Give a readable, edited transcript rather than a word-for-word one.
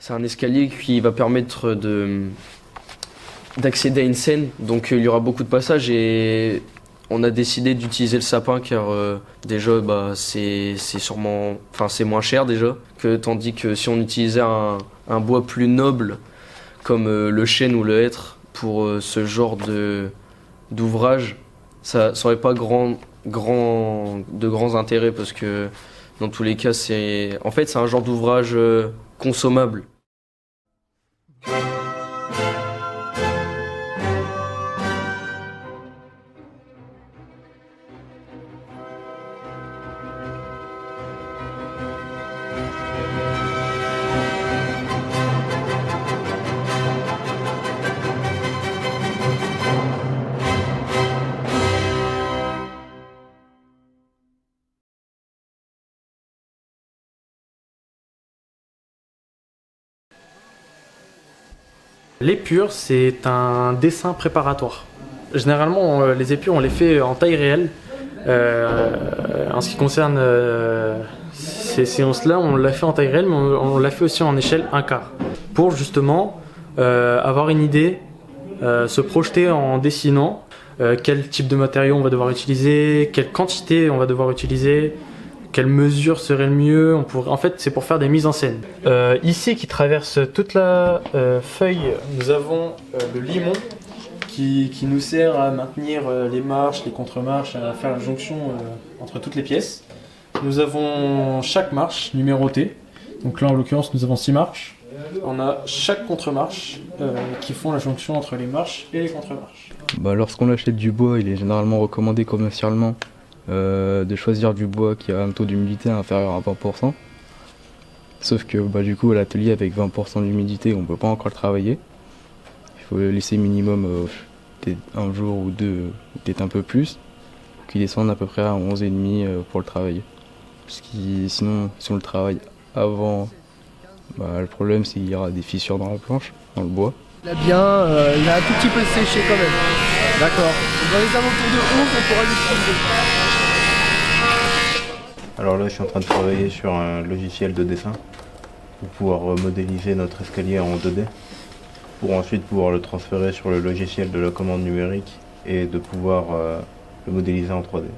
C'est un escalier qui va permettre d'accéder à une scène, donc il y aura beaucoup de passages et on a décidé d'utiliser le sapin car déjà c'est moins cher déjà, tandis que si on utilisait un bois plus noble comme le chêne ou le hêtre pour ce genre d'ouvrage, ça n'aurait pas de grands intérêts parce que dans tous les cas c'est un genre d'ouvrage consommable. L'épure, c'est un dessin préparatoire. Généralement, les épures, on les fait en taille réelle. En ce qui concerne ces séances-là, on l'a fait en taille réelle, mais on l'a fait aussi en échelle 1/4. Pour justement avoir une idée, se projeter en dessinant quel type de matériaux on va devoir utiliser, quelle quantité on va devoir utiliser, quelle mesure serait le mieux. En fait, c'est pour faire des mises en scène. Ici, qui traverse toute la feuille, nous avons le limon qui nous sert à maintenir les marches, les contre-marches, à faire la jonction entre toutes les pièces. Nous avons chaque marche numérotée. Donc là, en l'occurrence, nous avons 6 marches. On a chaque contre-marche qui font la jonction entre les marches et les contre-marches. Lorsqu'on achète du bois, il est généralement recommandé commercialement de choisir du bois qui a un taux d'humidité inférieur à 20%. Sauf que du coup à l'atelier avec 20% d'humidité on peut pas encore le travailler. Il faut le laisser minimum peut-être un jour ou deux, peut-être un peu plus, qu'il descende à peu près à 11,5 pour le travailler. Parce que sinon si on le travaille avant, le problème c'est qu'il y aura des fissures dans la planche, dans le bois. Il a un tout petit peu séché quand même. D'accord. Dans les alentours de 11, on pourra l'utiliser. Alors là, je suis en train de travailler sur un logiciel de dessin pour pouvoir modéliser notre escalier en 2D, pour ensuite pouvoir le transférer sur le logiciel de la commande numérique et de pouvoir le modéliser en 3D.